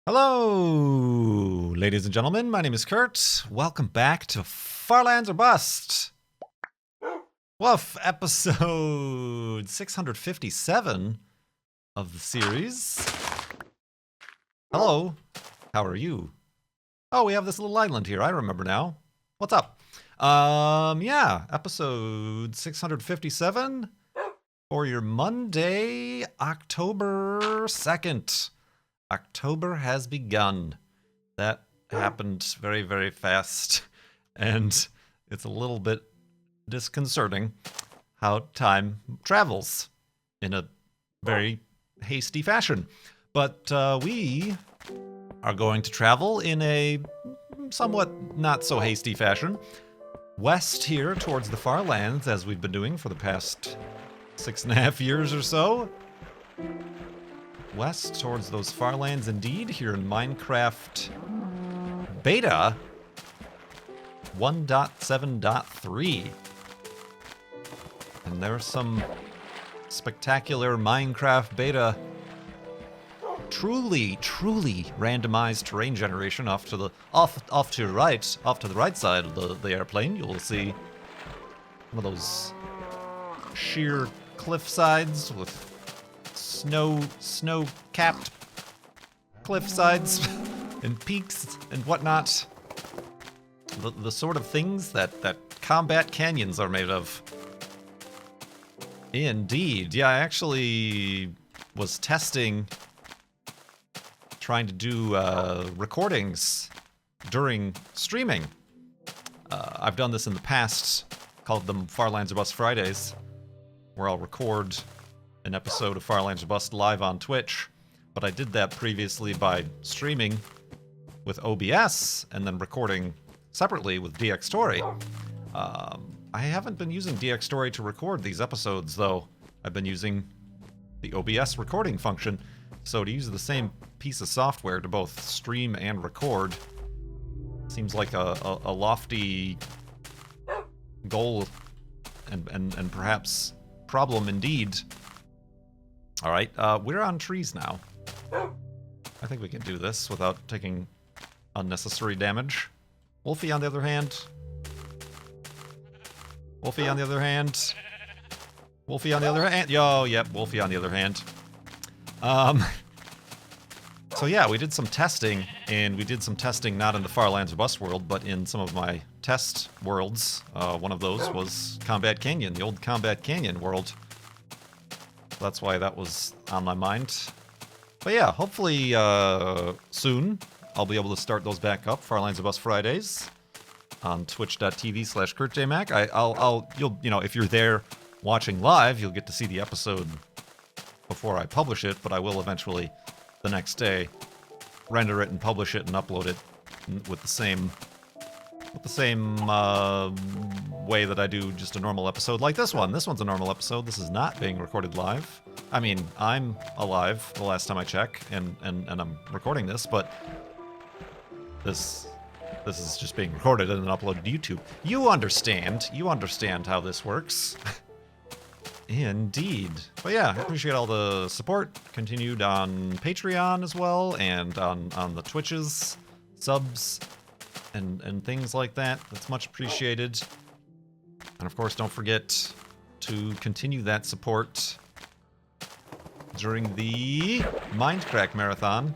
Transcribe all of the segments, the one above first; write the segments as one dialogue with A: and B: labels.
A: Hello, ladies and gentlemen. My name is Kurt. Welcome back to Far Lands or Bust. Woof, episode 657 of the series. Hello, how are you? Oh, we have this little island here. I remember now. What's up? Yeah, episode 657 for your Monday, October 2nd. October has begun. That happened very, very fast, and it's a little bit disconcerting how time travels in a very hasty fashion. But we are going to travel in a somewhat not so hasty fashion west here towards the far lands, as we've been doing for the past 6.5 years or so. West towards those far lands indeed, here in Minecraft Beta 1.7.3. And there's some spectacular Minecraft Beta truly randomized terrain generation off to the right side of the airplane. You'll see some of those sheer cliff sides with snow-capped cliff sides and peaks and whatnot. The sort of things that combat canyons are made of. Indeed. Yeah, I actually was testing, trying to do recordings during streaming. I've done this in the past, called them Far Lands or Bust Fridays, where I'll record an episode of Far Lands or Bust live on Twitch, but I did that previously by streaming with OBS and then recording separately with DxTory. I haven't been using DxTory to record these episodes, though. I've been using the OBS recording function, so to use the same piece of software to both stream and record seems like a lofty goal and perhaps problem indeed. All right, we're on trees now. I think we can do this without taking unnecessary damage. Wolfie, on the other hand. Wolfie, on the other hand. Wolfie, on the other hand. Yo, yep, Wolfie, on the other hand. So yeah, we did some testing, and we did some testing not in the Far Lands or Bust world, but in some of my test worlds. One of those was Combat Canyon, the old Combat Canyon world. That's why that was on my mind. But yeah, hopefully soon I'll be able to start those back up. Far Lands or Bust Fridays on twitch.tv/KurtJMac. You'll, if you're there watching live, you'll get to see the episode before I publish it. But I will eventually, the next day, render it and publish it and upload it with the same way that I do just a normal episode like this one. This one's a normal episode. This is not being recorded live. I mean, I'm alive the last time I check, and I'm recording this, but this is just being recorded and then uploaded to YouTube. You understand how this works. Indeed. But yeah, I appreciate all the support continued on Patreon as well, and on the Twitches, subs, and things like that. That's much appreciated. And of course, don't forget to continue that support during the Mindcrack Marathon.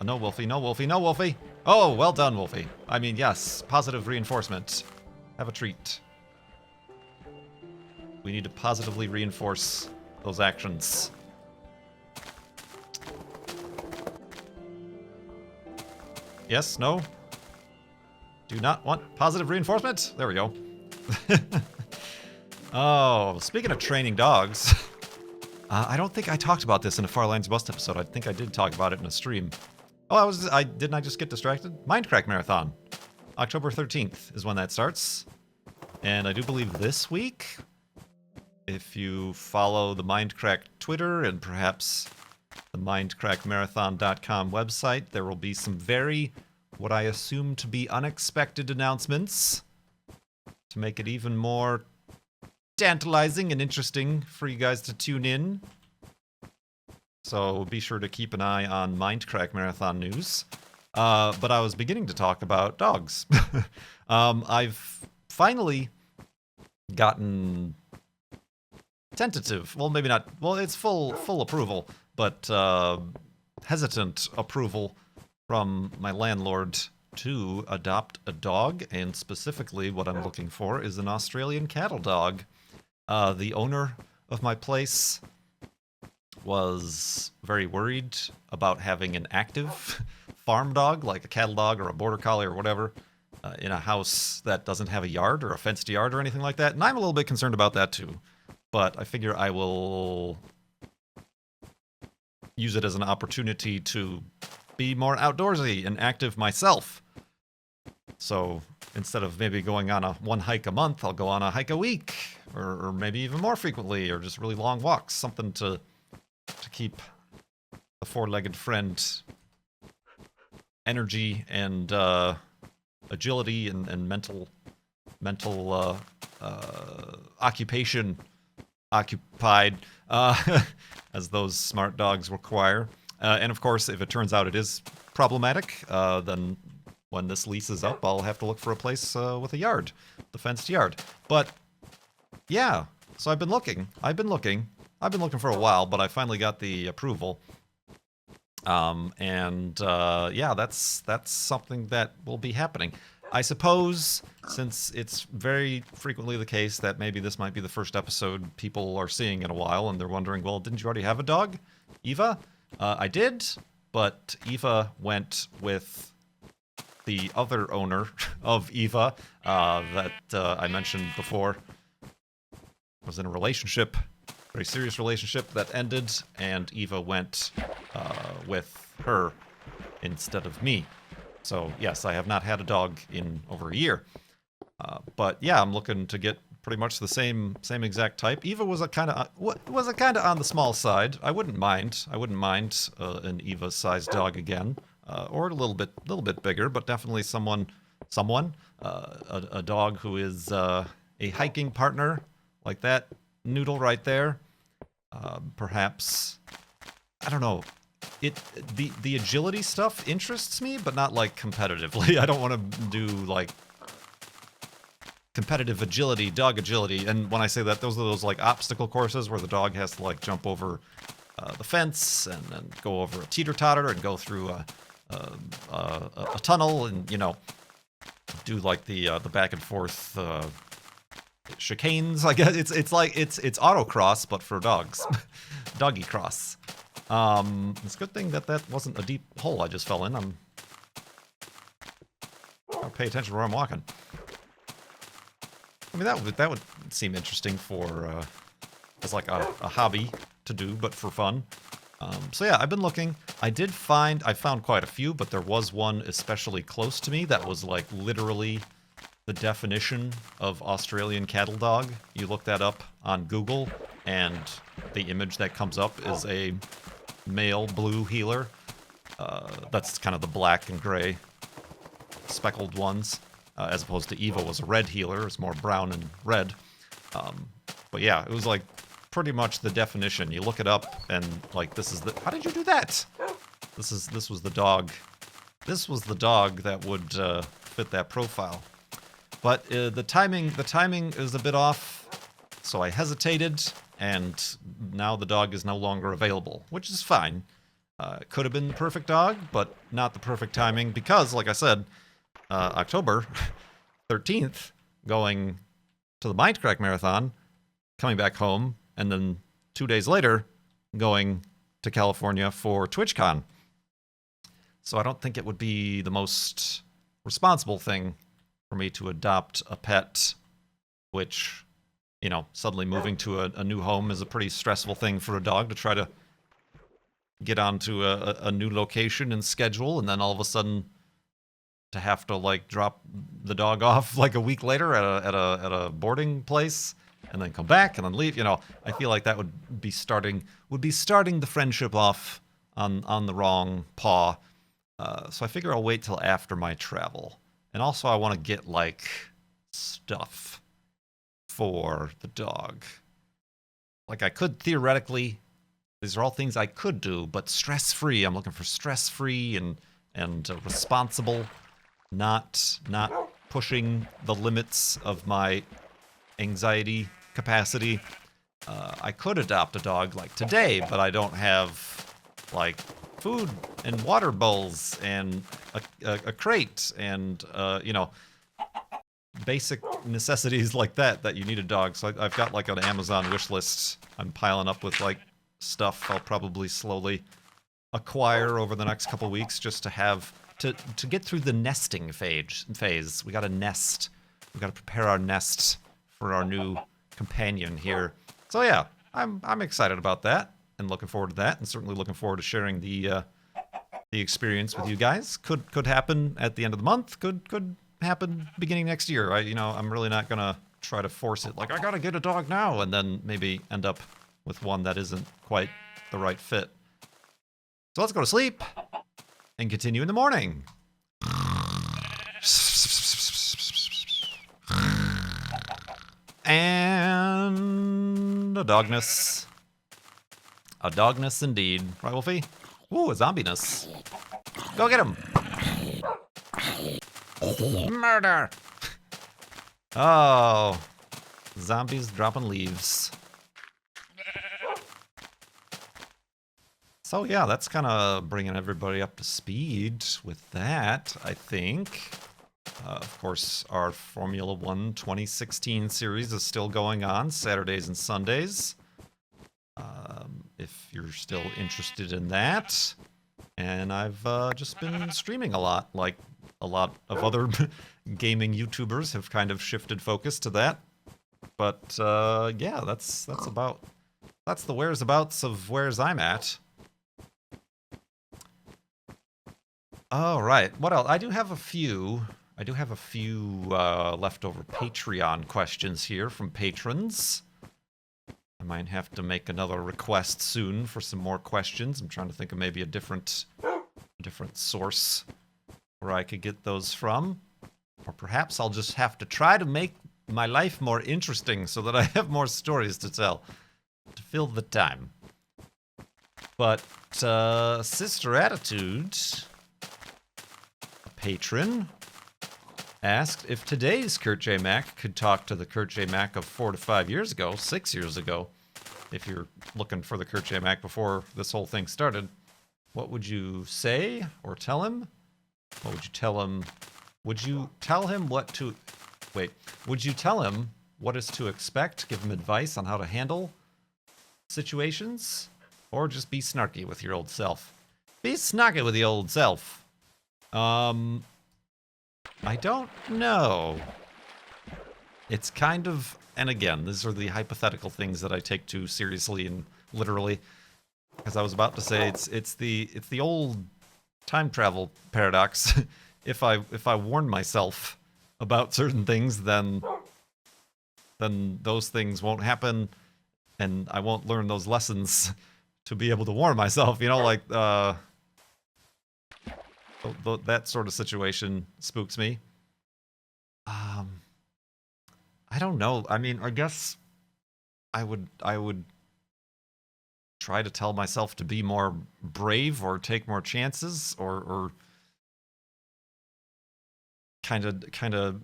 A: Oh, no, Wolfie, no, Wolfie, no, Wolfie! Oh, well done, Wolfie. I mean, yes, positive reinforcement. Have a treat. We need to positively reinforce those actions. Yes, no? Do not want positive reinforcement? There we go. Oh, speaking of training dogs, I don't think I talked about this in a Far Lands Bust episode. I think I did talk about it in a stream. Oh, didn't I just get distracted? Mindcrack Marathon. October 13th is when that starts. And I do believe this week, if you follow the Mindcrack Twitter and perhaps the mindcrackmarathon.com website, there will be some very, what I assume to be unexpected announcements to make it even more tantalizing and interesting for you guys to tune in. so be sure to keep an eye on Mindcrack Marathon news. But I was beginning to talk about dogs. I've finally gotten tentative, well, maybe not, well, it's full approval, but hesitant approval from my landlord to adopt a dog, and specifically what I'm looking for is an Australian cattle dog. The owner of my place was very worried about having an active farm dog, like a cattle dog or a border collie or whatever, in a house that doesn't have a yard or a fenced yard or anything like that. And I'm a little bit concerned about that too. But I figure I will use it as an opportunity to be more outdoorsy and active myself. So instead of maybe going on one hike a month, I'll go on a hike a week, or maybe even more frequently, or just really long walks, something to keep the four-legged friend energy and agility and mental occupation occupied, as those smart dogs require. And of course, if it turns out it is problematic, then when this lease is up, I'll have to look for a place with a yard, the fenced yard. But yeah, so I've been looking for a while, but I finally got the approval. Yeah, that's something that will be happening. I suppose, since it's very frequently the case that maybe this might be the first episode people are seeing in a while, and they're wondering, well, didn't you already have a dog, Eva? I did, but Eva went with the other owner of Eva that I mentioned before. Was in a relationship, very serious relationship that ended, and Eva went with her instead of me. So yes, I have not had a dog in over a year. But yeah, I'm looking to get pretty much the same exact type. Eva was a kind of on the small side. I wouldn't mind an Eva-sized dog again, or a little bit bigger, but definitely a dog who is a hiking partner, like that noodle right there. Perhaps, I don't know. The agility stuff interests me, but not like competitively. I don't want to do like competitive agility, dog agility. And when I say that, those are those like obstacle courses where the dog has to like jump over the fence and then go over a teeter-totter and go through a tunnel and, you know, do like the back and forth chicanes. I guess it's like it's autocross but for dogs. Doggy cross. It's a good thing that wasn't a deep hole I just fell in. I'll pay attention where I'm walking. I mean, that would seem interesting for as like a hobby to do, but for fun. So yeah, I've been looking. I found quite a few, but there was one especially close to me that was like literally the definition of Australian cattle dog. You look that up on Google, and the image that comes up is a male blue heeler. That's kind of the black and gray speckled ones, as opposed to Eva was a red heeler. It's more brown and red. But yeah, it was like pretty much the definition. You look it up, and like this is the. How did you do that? This was the dog. This was the dog that would fit that profile. But the timing is a bit off, so I hesitated, and now the dog is no longer available, which is fine. It could have been the perfect dog, but not the perfect timing because, like I said, October 13th, going to the Mindcrack Marathon, coming back home, and then 2 days later, going to California for TwitchCon. So I don't think it would be the most responsible thing for me to adopt a pet, which, you know, suddenly moving to a new home is a pretty stressful thing for a dog to try to get onto a new location and schedule, and then all of a sudden to have to like drop the dog off like a week later at a boarding place and then come back and then leave. You know, I feel like that would be starting the friendship off on the wrong paw. So I figure I'll wait till after my travel. And also I want to get like stuff for the dog. Like I could theoretically These are all things I could do, but stress-free. I'm looking for stress-free and responsible, not pushing the limits of my anxiety capacity. I could adopt a dog like today, but I don't have like food and water bowls and a crate and you know, basic necessities like that you need a dog. So I've got like an Amazon wish list. I'm piling up with like stuff I'll probably slowly acquire over the next couple weeks just to have to get through the nesting phase. We got to nest. We got to prepare our nest for our new companion here. So yeah, I'm excited about that and looking forward to that, and certainly looking forward to sharing the experience with you guys. Could happen at the end of the month. Could happen beginning next year. I'm really not gonna try to force it. Like I gotta get a dog now, and then maybe end up with one that isn't quite the right fit. So let's go to sleep and continue in the morning. And a dogness. A dogness indeed. Right, Wolfie? Ooh, a zombiness. Go get him. Murder. Oh. Zombies dropping leaves. So yeah, that's kind of bringing everybody up to speed with that, I think. Of course, our Formula 1 2016 series is still going on, Saturdays and Sundays. If you're still interested in that. And I've just been streaming a lot, like a lot of other gaming YouTubers have kind of shifted focus to that. But yeah, that's the whereabouts of where's I'm at. All right, what else? I do have a few leftover Patreon questions here from patrons. I might have to make another request soon for some more questions. I'm trying to think of maybe a different source where I could get those from. Or perhaps I'll just have to try to make my life more interesting so that I have more stories to tell to fill the time. But Sister Attitude, a patron, asked if today's Kurt J. Mack could talk to the Kurt J. Mack of 4 to 5 years ago, 6 years ago. If you're looking for the Kurt J. Mack before this whole thing started, what would you say or tell him? What would you tell him? Would you tell him what to... Wait. Would you tell him what is to expect? Give him advice on how to handle situations? Or just be snarky with your old self? Be snarky with the old self. I don't know. It's kind of, and again, these are the hypothetical things that I take too seriously and literally, because I was about to say it's the old time travel paradox. If I warn myself about certain things, then those things won't happen, and I won't learn those lessons to be able to warn myself. You know, like that sort of situation spooks me. I don't know. I mean, I guess I would try to tell myself to be more brave or take more chances or kind of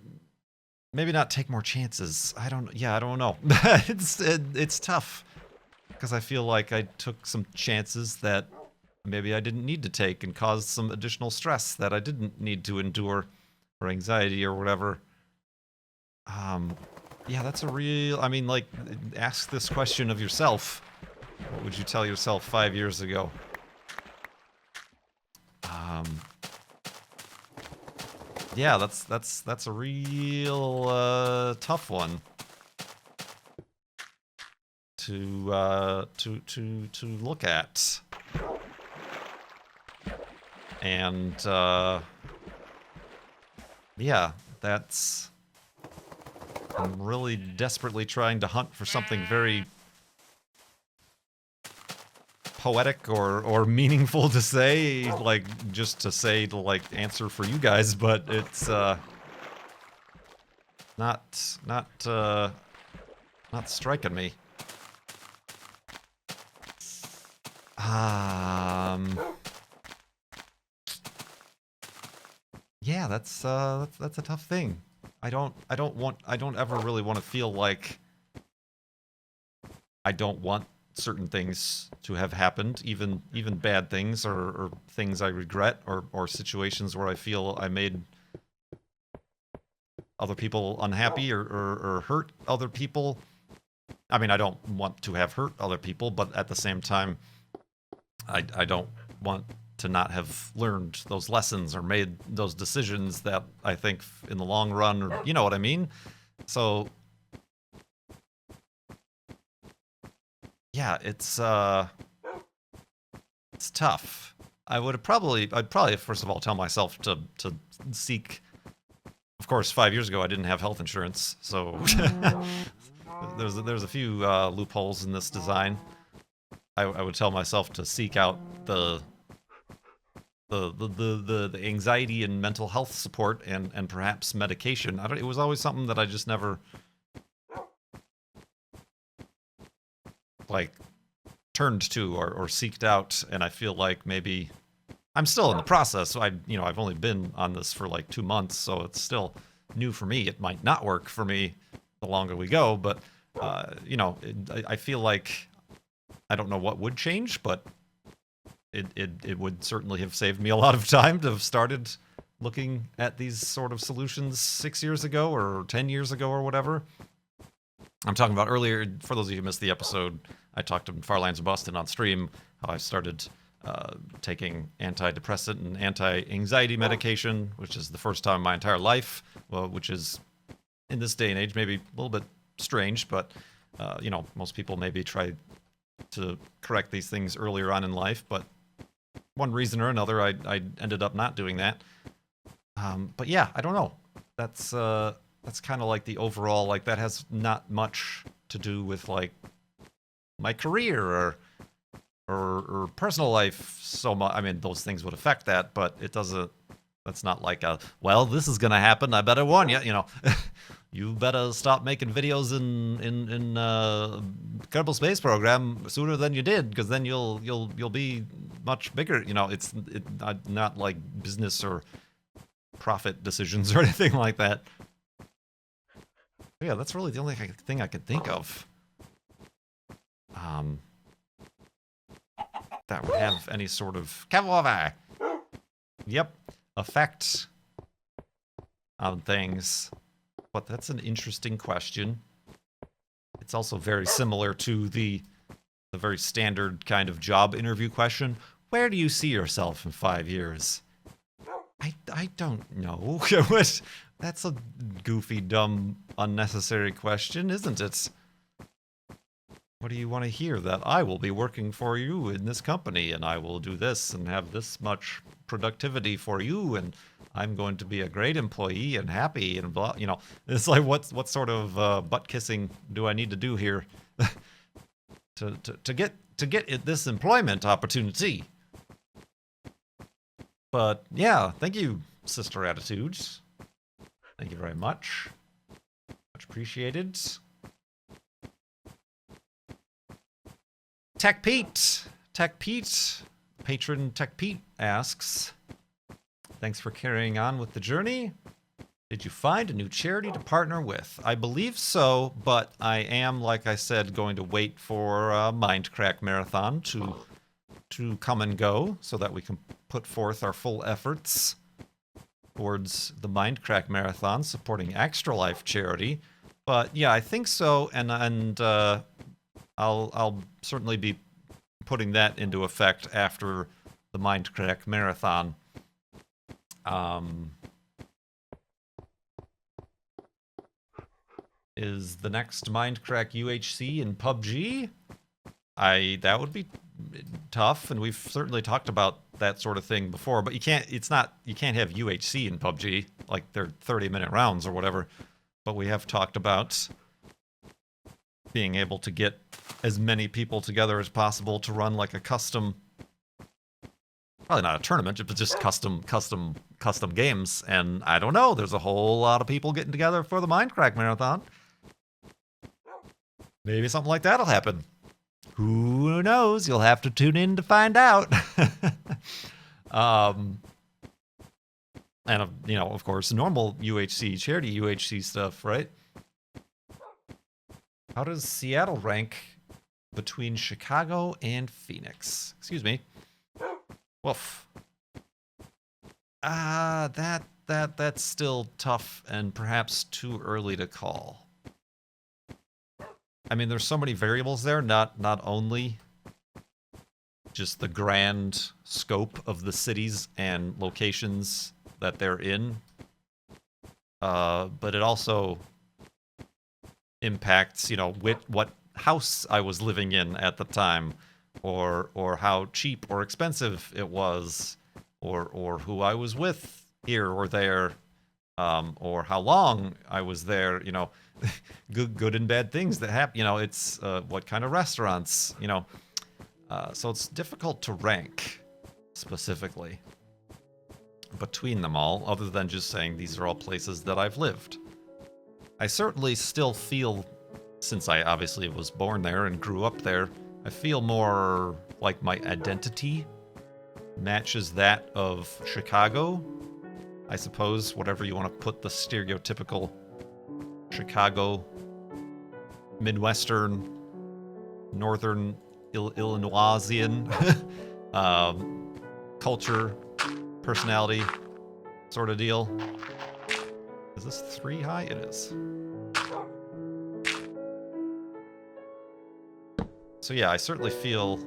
A: maybe not take more chances. I don't know. It's tough because I feel like I took some chances that maybe I didn't need to take and caused some additional stress that I didn't need to endure, or anxiety or whatever. Yeah, that's a real... I mean, like, ask this question of yourself. What would you tell yourself 5 years ago? Yeah, that's a real tough one to look at. And yeah, that's... I'm really desperately trying to hunt for something very poetic or meaningful to say, like, just to say, to, like, answer for you guys, but it's not striking me. Yeah, that's a tough thing. I don't ever really want to feel like I don't want certain things to have happened, even bad things or things I regret or situations where I feel I made other people unhappy or hurt other people. I mean, I don't want to have hurt other people, but at the same time, I don't want to not have learned those lessons or made those decisions that I think in the long run, or you know what I mean? So yeah, it's tough. I'd probably first of all tell myself to seek. Of course, 5 years ago I didn't have health insurance, so there's a few loopholes in this design. I would tell myself to seek out the anxiety and mental health support and perhaps medication. It was always something that I just never like turned to or seeked out, and I feel like maybe I'm still in the process. So I've only been on this for like 2 months, so it's still new for me. It might not work for me the longer we go, but I feel like I don't know what would change, but it would certainly have saved me a lot of time to have started looking at these sort of solutions 6 years ago or 10 years ago or whatever. I'm talking about earlier, for those of you who missed the episode, I talked to Farlands of Boston on stream, how I started taking antidepressant and anti-anxiety medication, which is the first time in my entire life, which is, in this day and age, maybe a little bit strange, but, most people maybe try to correct these things earlier on in life, but one reason or another, I ended up not doing that. But yeah, I don't know. That's kind of like the overall, like that has not much to do with like my career or personal life so much. I mean, those things would affect that, but it doesn't. That's not like well, this is gonna happen. I better warn you. You better stop making videos in Kerbal Space Program sooner than you did, because then you'll be much bigger. It's not like business or profit decisions or anything like that. But yeah, that's really the only thing I could think of. That would have any sort of effect on things. But that's an interesting question. It's also very similar to the very standard kind of job interview question. Where do you see yourself in 5 years? I don't know. That's a goofy, dumb, unnecessary question, isn't it? What do you want to hear? That I will be working for you in this company, and I will do this and have this much productivity for you, and I'm going to be a great employee and happy and blah. It's like what sort of butt kissing do I need to do here to get this employment opportunity? But yeah, thank you, Sister Attitudes. Thank you very much. Much appreciated. Tech Pete, patron Tech Pete asks, thanks for carrying on with the journey. Did you find a new charity to partner with? I believe so, but I am, like I said, going to wait for Mindcrack Marathon to come and go so that we can put forth our full efforts towards the Mindcrack Marathon supporting Extra Life charity. But yeah, I think so, and I'll certainly be putting that into effect after the Mindcrack Marathon. Is the next Mindcrack UHC in PUBG? That would be tough, and we've certainly talked about that sort of thing before, but you can't have UHC in PUBG, like they're 30-minute rounds or whatever. But we have talked about being able to get as many people together as possible to run like a custom, probably not a tournament, but just custom games. And I don't know, there's a whole lot of people getting together for the Mindcrack Marathon. Maybe something like that'll happen. Who knows? You'll have to tune in to find out. And, you know, of course, normal UHC, charity UHC stuff, right? How does Seattle rank between Chicago and Phoenix? Excuse me. Woof. That's still tough and perhaps too early to call. I mean, there's so many variables there, not only just the grand scope of the cities and locations that they're in, but it also impacts, you know, what house I was living in at the time, or how cheap or expensive it was, or who I was with here or there, or how long I was there, you know, good and bad things that happen, you know, it's what kind of restaurants, you know, so it's difficult to rank specifically between them all, other than just saying these are all places that I've lived. I certainly still feel, since I obviously was born there and grew up there, I feel more like my identity matches that of Chicago. I suppose, whatever you want to put the stereotypical Chicago, Midwestern, Northern Illinoisian culture, personality sort of deal. Is this 3 high? It is. So yeah, I certainly feel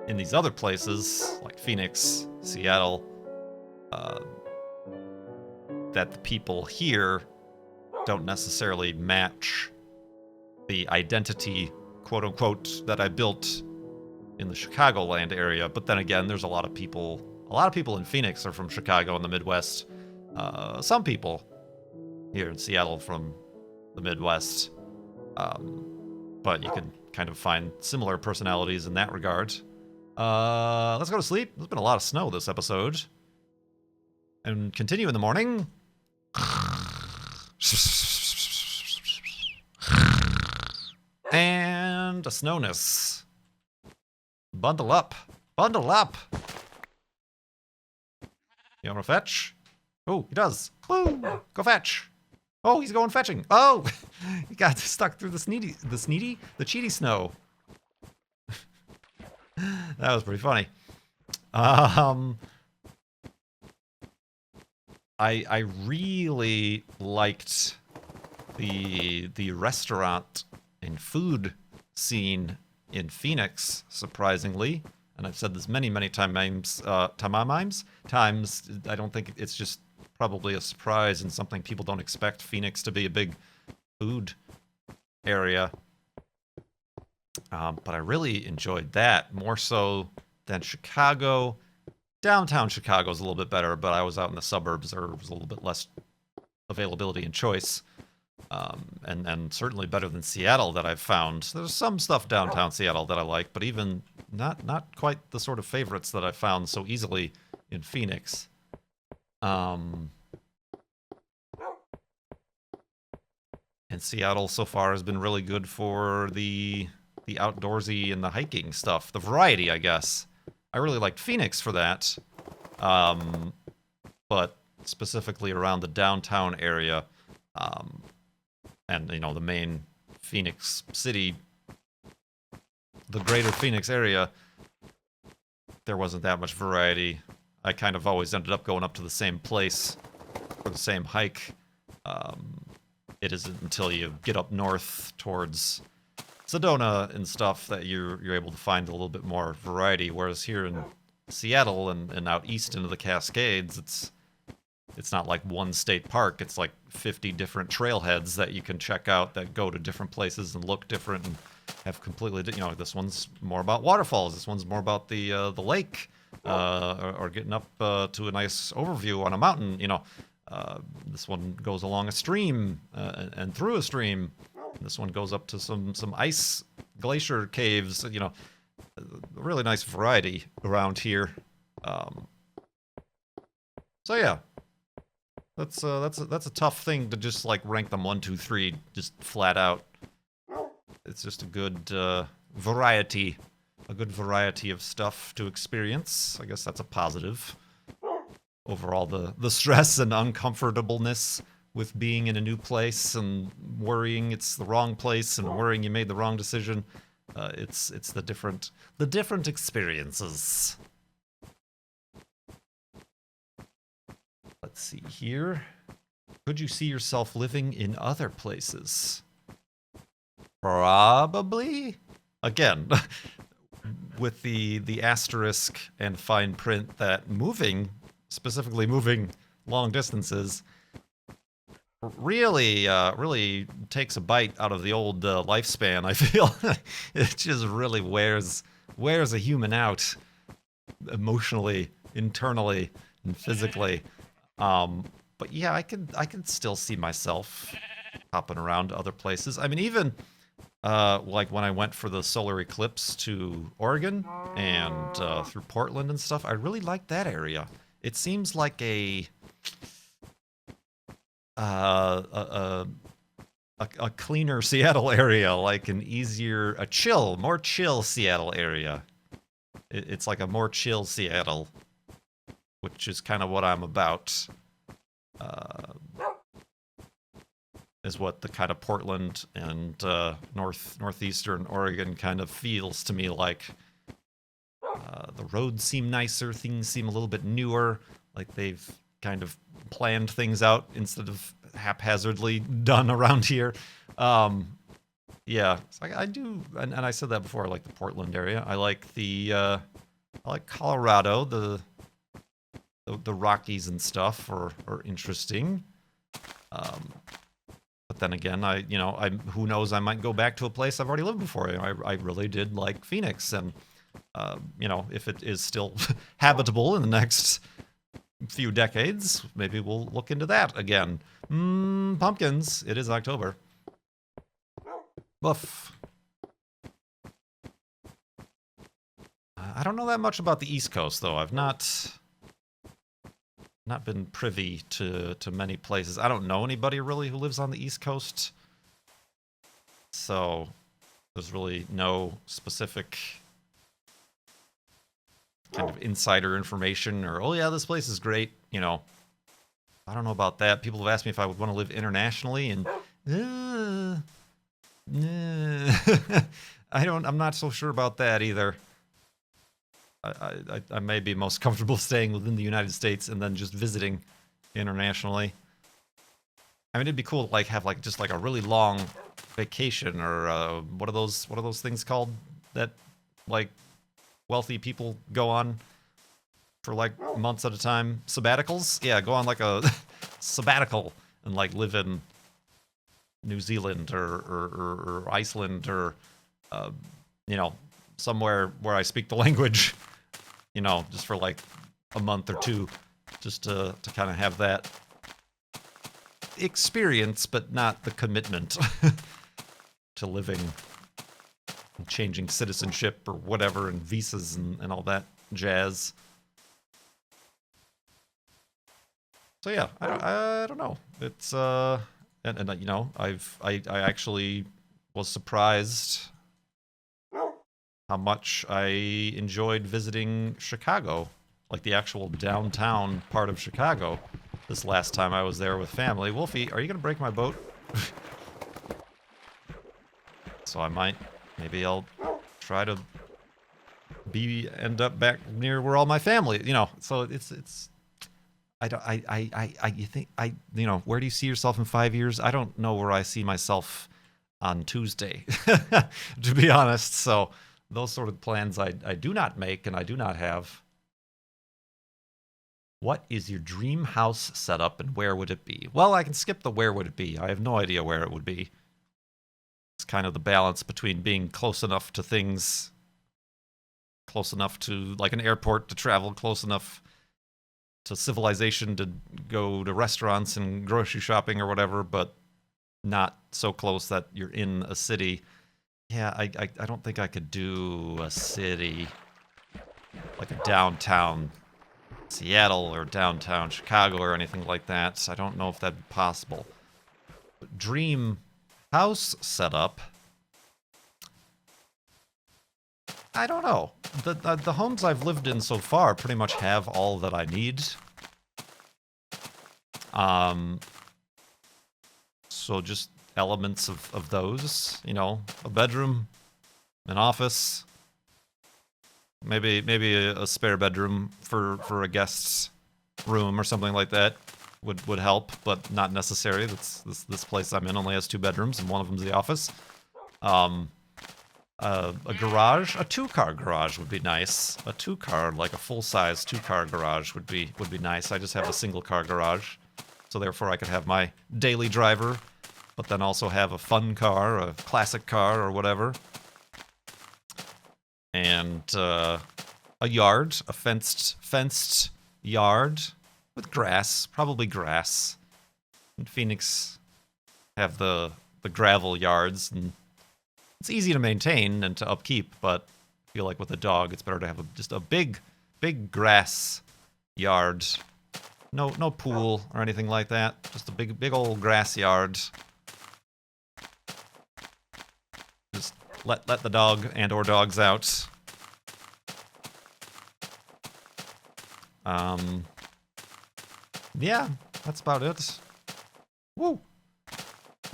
A: in these other places, like Phoenix, Seattle, that the people here don't necessarily match the identity, quote unquote, that I built in the Chicagoland area. But then again, there's a lot of people in Phoenix are from Chicago and the Midwest. Some people here in Seattle from the Midwest. But you can kind of find similar personalities in that regard. Let's go to sleep. There's been a lot of snow this episode. And continue in the morning. And a snowness. Bundle up. Bundle up. You want to fetch? Oh, he does. Woo! Go fetch. Oh, he's going fetching. Oh, he got stuck through the cheaty snow. That was pretty funny. I really liked the restaurant and food scene in Phoenix, surprisingly. And I've said this many times. I don't think it's just probably a surprise and something people don't expect Phoenix to be a big food area. But I really enjoyed that, more so than Chicago. Downtown Chicago's a little bit better, but I was out in the suburbs. There was a little bit less availability and choice. And certainly better than Seattle that I've found. There's some stuff downtown Seattle that I like, but even not quite the sort of favorites that I found so easily in Phoenix. And Seattle so far has been really good for the outdoorsy and the hiking stuff. The variety, I guess. I really liked Phoenix for that. But specifically around the downtown area, and, you know, the main Phoenix city, the greater Phoenix area, there wasn't that much variety. I kind of always ended up going up to the same place for the same hike. It isn't until you get up north towards Sedona and stuff that you're able to find a little bit more variety. Whereas here in Seattle and out east into the Cascades, it's not like one state park. It's like 50 different trailheads that you can check out that go to different places and look different and have completely, you know, this one's more about waterfalls. This one's more about the lake, or getting up to a nice overview on a mountain. You know, this one goes along a stream and through a stream. This one goes up to some ice glacier caves. You know, really nice variety around here. So yeah. That's a tough thing to just like rank them 1, 2, 3 just flat out. It's just a good variety. A good variety of stuff to experience. I guess that's a positive. Overall, the stress and uncomfortableness with being in a new place and worrying it's the wrong place and worrying you made the wrong decision. It's the different experiences. Let's see here. Could you see yourself living in other places? Probably. Again, with the asterisk and fine print that specifically moving long distances, really takes a bite out of the old lifespan, I feel. It just really wears a human out emotionally, internally, and physically. But yeah, I can still see myself hopping around to other places. I mean, even like when I went for the solar eclipse to Oregon and through Portland and stuff, I really liked that area. It seems like a cleaner Seattle area, like more chill Seattle area. It's like a more chill Seattle, which is kind of what I'm about. Is what the kind of Portland and northeastern Oregon kind of feels to me like. The roads seem nicer, things seem a little bit newer, like they've kind of planned things out instead of haphazardly done around here. Yeah, I do, and I said that before. I like the Portland area. I like I like Colorado. The Rockies and stuff are interesting. But then again, who knows? I might go back to a place I've already lived before. I really did like Phoenix, and if it is still habitable in the next few decades, maybe we'll look into that again. Pumpkins. It is October. Woof. I don't know that much about the East Coast, though. I've not been privy to many places. I don't know anybody really who lives on the East Coast, so there's really no specific kind of insider information or, oh yeah, this place is great. I don't know about that. People have asked me if I would want to live internationally, and I'm not so sure about that either. I may be most comfortable staying within the United States and then just visiting internationally. I mean, it'd be cool to have just a really long vacation, or what are those things called that wealthy people go on for months at a time? Sabbaticals? Yeah, go on a sabbatical and live in New Zealand or Iceland or somewhere where I speak the language, just for a month or two, just to kind of have that experience, but not the commitment to living and changing citizenship or whatever, and visas and all that jazz. So yeah, I don't know. It's and I actually was surprised how much I enjoyed visiting Chicago, the actual downtown part of Chicago, this last time I was there with family. Wolfie, are you gonna break my boat? So maybe I'll try to end up back near where all my family, so it's you think where do you see yourself in 5 years? I don't know where I see myself on Tuesday, to be honest. So those sort of plans I do not make, and I do not have. What is your dream house setup, and where would it be? Well, I can skip the where would it be. I have no idea where it would be. It's kind of the balance between being close enough to things, close enough to an airport to travel, close enough to civilization to go to restaurants and grocery shopping or whatever, but not so close that you're in a city. Yeah, I don't think I could do a city, like a downtown Seattle or downtown Chicago or anything like that. I don't know if that'd be possible. Dream house setup. I don't know. The homes I've lived in so far pretty much have all that I need. So just elements of those, you know, a bedroom, an office, maybe a spare bedroom for a guest's room or something like that would help, but not necessary. This place I'm in only has 2 bedrooms, and one of them's the office. A garage, a 2-car garage would be nice. A 2-car, like a full-size 2-car garage would be nice. I just have a single-car garage, so therefore I could have my daily driver, but then also have a fun car, a classic car, or whatever. And a yard, a fenced yard with grass, probably grass. In Phoenix, have the gravel yards, and it's easy to maintain and to upkeep, but I feel like with a dog, it's better to have just a big grass yard. No pool or anything like that. Just a big old grass yard. Just let the dog and or dogs out. Yeah, that's about it. Woo!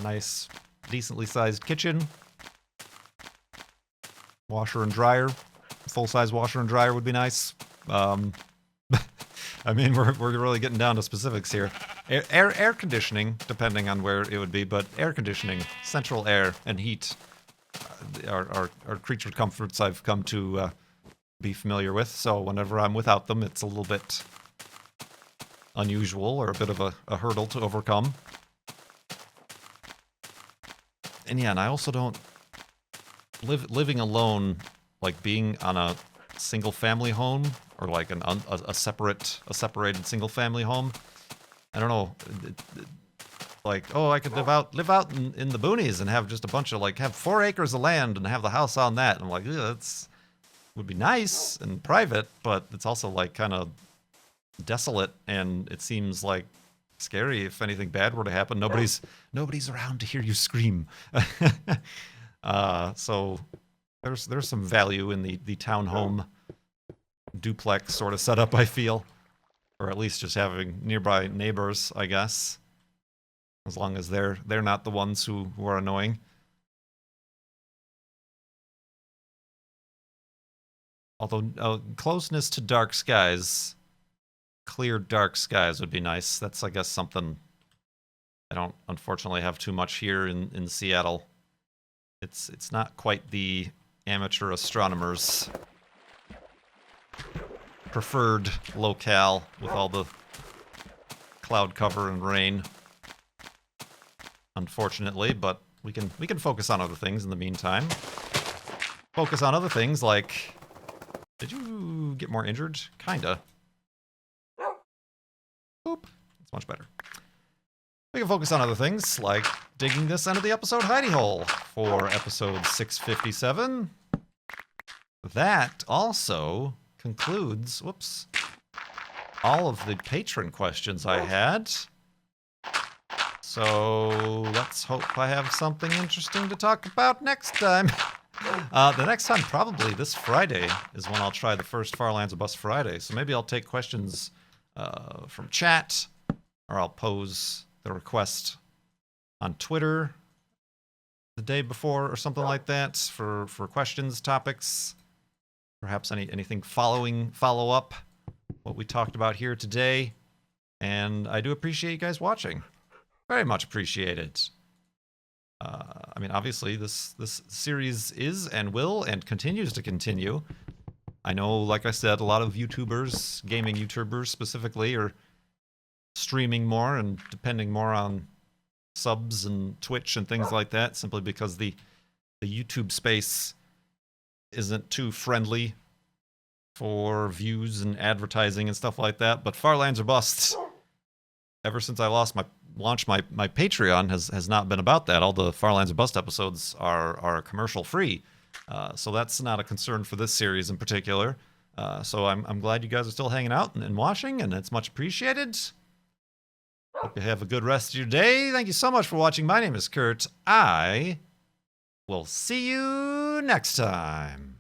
A: Nice, decently sized kitchen. Washer and dryer. Full-size washer and dryer would be nice. I mean, we're really getting down to specifics here. Air conditioning, depending on where it would be, but air conditioning, central air, and heat are creature comforts I've come to be familiar with. So whenever I'm without them, it's a little bit unusual or a bit of a hurdle to overcome. And yeah, and I also don't... Living alone, like being on a single-family home, or like a separated single-family home, I don't know. Like, oh, I could live out in the boonies and have just a bunch of, like, have 4 acres of land and have the house on that. And I'm like, yeah, would be nice and private, but it's also like kind of desolate, and it seems like scary if anything bad were to happen. Nobody's around to hear you scream. So there's some value in the townhome duplex sort of setup, I feel, or at least just having nearby neighbors, I guess, as long as they're not the ones who are annoying. Although closeness to dark skies, clear dark skies would be nice. That's, I guess, something I don't unfortunately have too much here in Seattle. It's not quite the amateur astronomers' preferred locale with all the cloud cover and rain, unfortunately, but we can focus on other things in the meantime. Focus on other things like... Did you get more injured? Kinda. Boop. That's much better. We can focus on other things, like digging this end of the episode hidey hole for episode 657. That also concludes, whoops, all of the patron questions I had. So let's hope I have something interesting to talk about next time. The next time, probably this Friday, is when I'll try the first Farlands or Bust Friday. So maybe I'll take questions from chat, or I'll pose the request on Twitter the day before or something like that for questions, topics, perhaps anything follow up what we talked about here today. And I do appreciate you guys watching. Very much appreciated. I mean, obviously, this series is and will and continues to continue. I know, like I said, a lot of YouTubers, gaming YouTubers specifically, are streaming more and depending more on subs and Twitch and things like that, simply because the YouTube space isn't too friendly for views and advertising and stuff like that. But Farlands or Busts, ever since I launched my Patreon, has not been about that. All the Farlands or Bust episodes are commercial free, so that's not a concern for this series in particular. So I'm glad you guys are still hanging out and watching, and it's much appreciated. Hope you have a good rest of your day. Thank you so much for watching. My name is Kurt. I will see you next time.